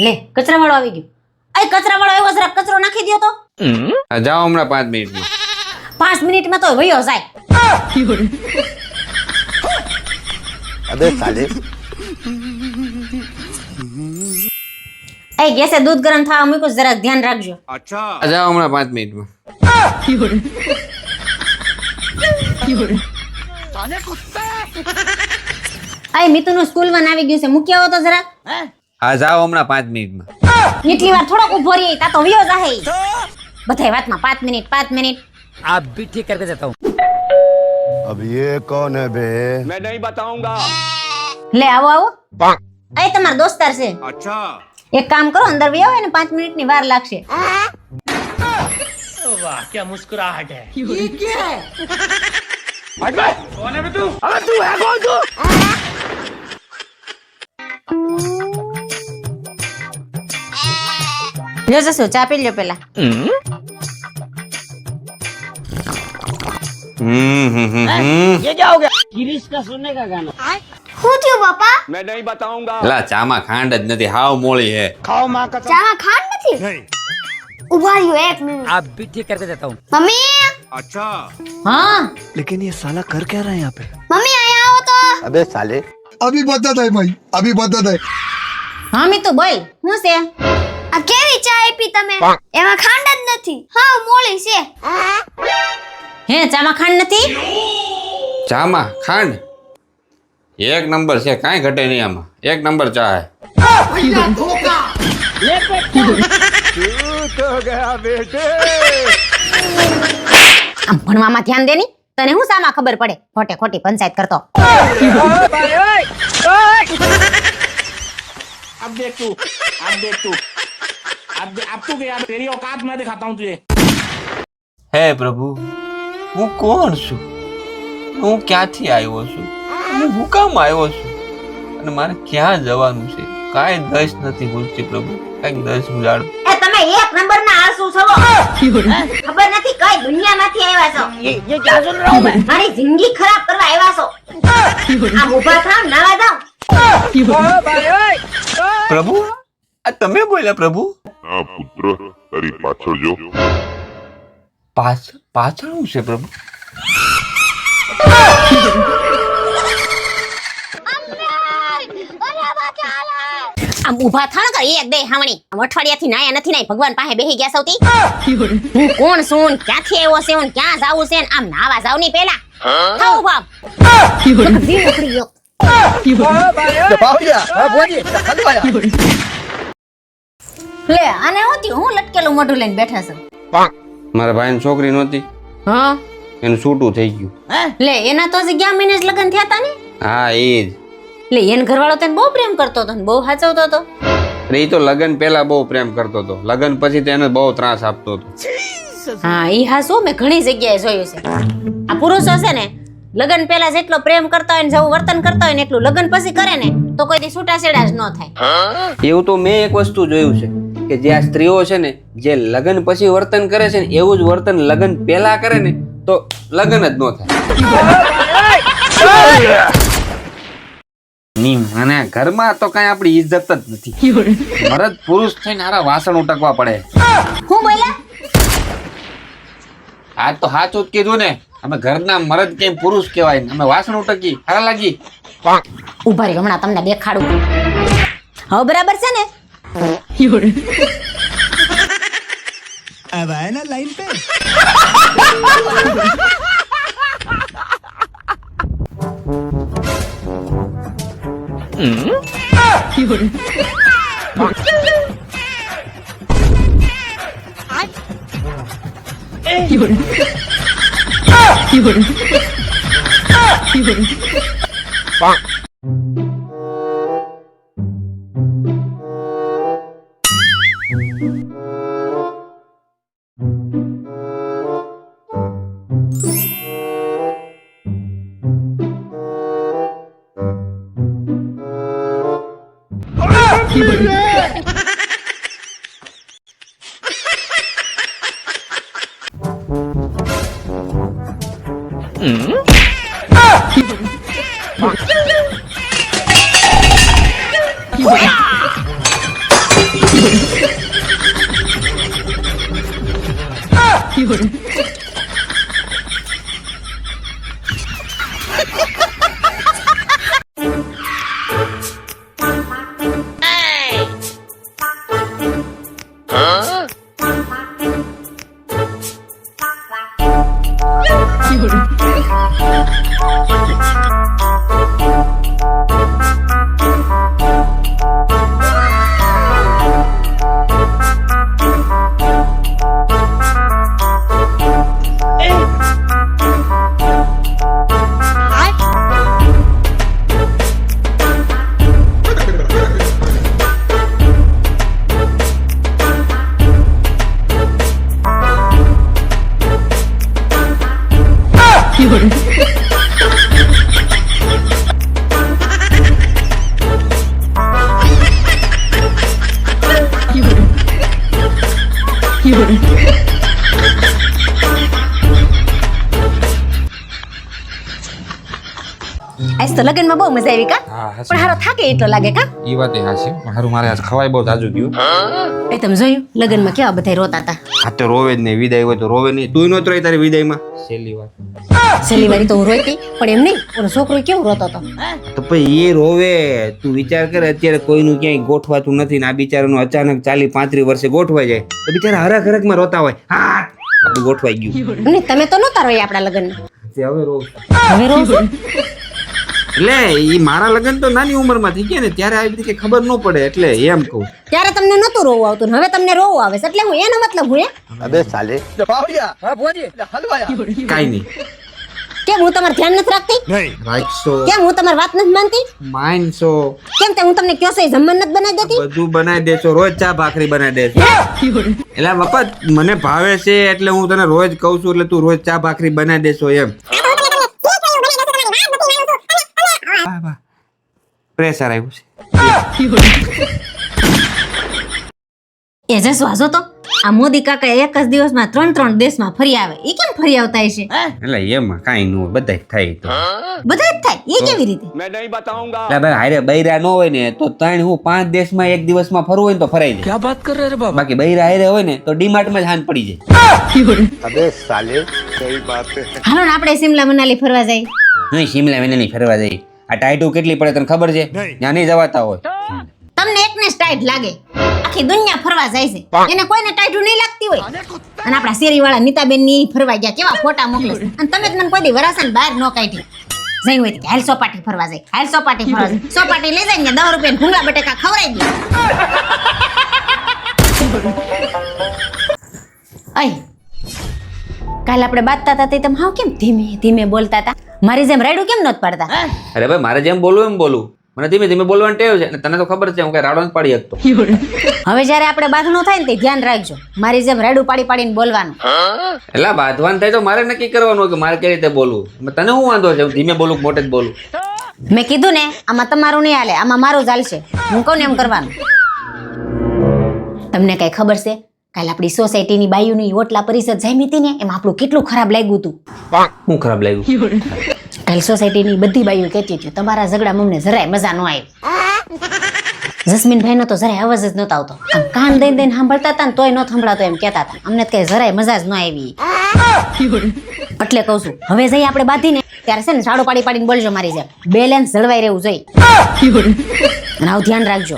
લે કચરા વાળો આવી ગયો. એ કચરા વાળો આવ્યો, જરા કચરો નાખી દ્યો તો. જાઓ હમણાં 5 મિનિટમાં. 5 મિનિટમાં તો વયો જાય. अबे साले એ ગેસે દૂધ ગરમ થવા મૂક્યું, જરાક ધ્યાન રાખજો. જાઓ હમણાં 5 મિનિટમાં. એ મિતુનું સ્કૂલ વાન આવી ગયું છે, મૂકી આવો તો જરાક. હા જાઓ હમણાં 5 મિનિટમાં. એટલી વાર થોડોક ઉભો રહી, તા તો વયો જાહે. બધાય વાતમાં 5 મિનિટ 5 મિનિટ. आप भी ठीक करके देता हूँ. अब ये कौन है बे? मैं नहीं बताऊंगा. લે આવો આવો. એ તમારો દોસ્તાર છે. अच्छा. એક કામ કરો, અંદર વયો આવો ને 5 મિનિટની વાર લાગશે. वाह क्या मुस्कुराहट है. हट बे. कौन है बे तू? अरे तू है कौन तू? લ્યો જશો, ચા પી લ્યો પેલા. ये क्या हो गया? गिरीश का सुनने का गाना. શું થયું બાપા? मैं नहीं बताऊंगा. એલા ચામાં ખાંડ જ નથી, હાવ મોળી હે. खाओ माँ का. ચામાં ખાંડ નથી? ઉભા રહ્યો 1 મિનિટ. आप भी ठीक करके देता हूँ. મમ્મી, अच्छा. હા लेकिन ये साला कर क्या रहा है यहाँ पे? મમ્મી અહીંયા આવો તો. अबे साले अभी बता दे भाई, अभी बता दे. હા મિતુ બોલ, શું છે? આ કેવી ચા આપી તમે? એમાં ખાંડ જ નથી. હા મોળી છે. હે ચામાં ખાંડ નથી? ચામાં ખાંડ એક નંબર છે, કાંઈ ઘટે નહીં આમાં. એક નંબર ચા હે. આમ ભણવામાં ધ્યાન દે ની, તને શું સામાં ખબર પડે? ખોટે ખોટી પંચાયત કરતો. अब देख तू. अब तू गया. तेरी औकात मैं दिखाता हूँ तुझे. હે પ્રભુ, હું કોણ છું? હું ક્યાંથી આવ્યો છું? હું હું કામ આવ્યો છું? અને મારે ક્યાં જવાનું છે? કાંઈ દસ નથી ભૂલતી પ્રભુ, કાંઈક દસ ઉજાડો. એ તમે એક નંબરના આળસુ છો. ખબર નથી કઈ દુનિયામાંથી આવ્યા છો. ये क्या सुन रहा हूँ मैं? મારી જિંદગી ખરાબ કરવા આવ્યા છો. આમ ઊભા થાવ, નાવા જાવ. પ્રભુ, આ તમે બોલ્યા પ્રભુ? હા પુત્ર, તારી પાછળ જો. પાછળ હું છે પ્રભુ? આમ ઊભા થાણ કર, એક બે હાવણી. આમ અઠવાડિયાથી નાયા નથી, નાઈ ભગવાન પાસે બેહી ગયા સૌથી. હું કોણ છું, ક્યાંથી આવ્યો છે, ક્યાં જાવું છે? આમ નાવા જાવ ની પેલા. થાવ ઊભા. દી ઉખડી ગયો. લે આને હોતી હું લટકેલું મોઢું લઈને બેઠા છું. મારા ભાઈની છોકરી નહોતી, હા એનું છૂટું થઈ ગયું. લે એના તો હજી 11 મહિને જ લગ્ન થયા તા ને. હા એ જ. લે એન ઘરવાળો તને બહુ પ્રેમ કરતો હતો ને બહુ સાચવતો હતો. અરે એ તો લગ્ન પહેલા બહુ પ્રેમ કરતો હતો, લગ્ન પછી તો એને બહુ ત્રાસ આપતો હતો. હા ઈ હાસુ મેં ઘણી જગ્યાએ જોયું છે. આ પુરુષો છે ને લગ્ન પહેલા જેટલો પ્રેમ કરતા હોય ને જેવું વર્તન કરતા હોય ને એટલું લગ્ન પછી કરે ને તો કોઈ દી છૂટાછેડા જ ન થાય. એવું તો મેં એક વસ્તુ જોયું છે કે જે આ સ્ત્રીઓ છે ને જે લગ્ન પછી વર્તન કરે છે ને એવું જ વર્તન લગ્ન પહેલા કરે ને તો લગ્ન જ ન થાય. અને ઘરમાં તો કઈ આપણી ઇજ્જત જ નથી. મરદ પુરુષ થઈને હારા વાસણ ઉટકવા પડે. હું બોલ્યા? આ તો સાચું જ કીધું ને, અમે ઘરના મરદ કેમ પુરુષ કહેવાય ને અમે વાસણ ઉટકી હારા લાગી. ઉભા રહી, હમણાં તમને દેખાડું. હવે બરાબર છે ને? अब आए ना लाइन पे. આજ તો લગનમાં બહુ મજા આવી કા હા હાચી. પણ હારો થાકે એટલો લાગે કા ઈ વાત એ હાચી મારું મારે આજ ખવાય બહુ તાજુ ગયું એ તમે જોયું લગનમાં કેવા બધા રોતા હતા આ તો રોવે જ નહીં વિદાય હોય તો રોવે નહીં તું નહોતો રહી તારી વિદાયમાં છેલ્લી વાત છેલ્લી વારી તો હું રોઈતી પણ એમ નહીં ઓલો છોકરો કેવો રોતો હતો તો પછી એ રોવે તું વિચાર કર અત્યારે કોઈનું ક્યાંય ગોઠવાતું નથી ને આ બિચારાનું અચાનક 40-35 વર્ષે ગોઠવાઈ જાય તો બિચારા હરખ હરખમાં રોતા હોય હા આપણું ગોઠવાઈ ગયું અને તમે તો નહોતા રોયા આપણા લગ્નમાં તે હવે રોવ હવે રો છો? એટલે ઈ મારા લગ્ન તો નાની ઉંમરમાં થઈ ગયા ને ત્યારે આવી બધી કઈ ખબર ન પડે એટલે એમ કહું ત્યારે તમને નહોતું રોવું આવતું ને હવે તમને રોવું આવે છે એટલે હું એનો મતલબ હું अबे साले કાઈ નહીં કેમ હું તમારું ધ્યાન નથી રાખતી રાખશો કેમ હું તમારી વાત નથી માનતી માનશો કેમ તે હું તમને કયો છો એ જમવાનું નથી બનાવી દેતી બધું બનાવી દેશો રોજ ચા ભાખરી બનાવી દેશો એટલે બાપા મને ભાવે છે એટલે હું તને રોજ કહું છું એટલે તું રોજ ચા ભાખરી બનાવી દેશો એમ પ્રેશર આવ્યું છે એ જસ વાજો તો આ મોદી કાકા એક જ દિવસમાં 3 દેશમાં ફરી આવે એ કેમ ફરી આવતા હશે એટલે એમાં કાઈ ન હોય બધાય થાય તો બધા જ થાય એ કેવી રીતે मैं नहीं बताऊंगा એટલે ભાઈ હારે બૈરા ન હોય ને તો 5 દેશમાં એક દિવસમાં ફરવું હોય ને તો ફરાઈ જાય क्या बात कर रहे रे बाबा બાકી બૈરા હારે હોય ને તો ડીમાર્ટમાં જ હાન પડી જાય अबे साले सही बात है હાલો ને આપણે સિમલા મનાલી ફરવા જઈએ નહીં શિમલા વેનાલી ફરવા જાય આ ટાઈટુ કેટલી પડે તને ખબર છે ત્યાં નહીં જવાતા હોય તમને એકને ટાઈટ લાગે આખી દુનિયા ફરવા જાય છે એને કોઈને ટાઈટું નહીં લાગતી હોય અને આપણા શેરી વાળા નીતાબેન ની ફરવા ગયા કેવા ફોટા મોકલે છે. અને તમે જ મને કોઈ દી વરાસન બહાર ન કાઢી જઈ હોય કે હાલ સોપાટી ફરવા જાય હાલ સોપાટી ફરવા જાય સોપાટી લઈ જાય ને 10 રૂપિયા ભૂંગળા બટેકા ખવડાવી દે અય કાલ આપણે બાતતા હતા તે તમે હાવ કેમ ધીમે ધીમે બોલતા હતા મારી જેમ રાયડું કેમ નહોત પાડતા અરે ભાઈ મારે જેમ બોલવું એમ બોલું મને ધીમે ધીમે બોલવાની ટેવ છે અને તને તો ખબર છે હું કઈ રાડો નથી પાડી શકતો હવે જ્યારે આપણે બાંધણું થાય ને તે ધ્યાન રાખજો મારી જેમ રાયડું પાડી પાડીને બોલવાનું એટલે બાંધવાનું થાય તો મારે નક્કી કરવાનું હોય કે મારે કઈ રીતે બોલવું એમાં તને શું વાંધો છે હું ધીમે બોલું કે મોટે જ બોલું મેં કીધું ને આમાં તમારું નહીં હાલે આમાં મારું ચાલશે હું કહું ને એમ કરવાનું તમને કઈ ખબર છે કાલ આપણી સોસાયટીની બાયુની ઓટલા પરિષદ જામી હતી ને એમાં આપણું કેટલું ખરાબ લાગ્યું હતું શું ખરાબ લાગ્યું કાલ સોસાયટીની બધી બાયું કહેતી હતી તમારા ઝઘડામાં અમને જરાય મજા ન આવી જસ્મીનભાઈનો તો જરાય અવાજ જ નહોતો આવતો આમ કાન દઈને દઈને સાંભળતા હતા ને તોય ન સંભળાતો એમ કહેતા હતા અમને તો કઈ જરાય મજા જ ન આવી એટલે કહું છું હવે જઈ આપણે બાંધીને ત્યારે છે ને સાડો પાડી પાડીને બોલજો મારી જેમ બેલેન્સ જળવાઈ રહેવું જોઈએ અને આવું ધ્યાન રાખજો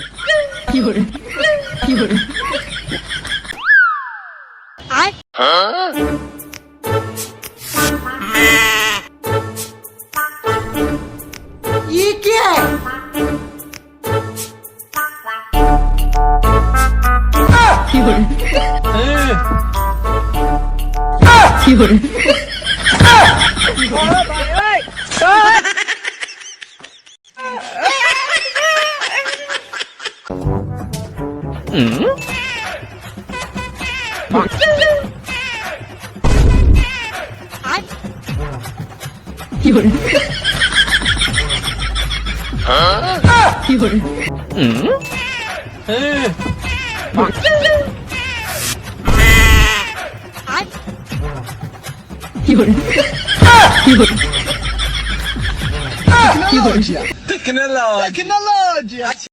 टेक्नोलॉजी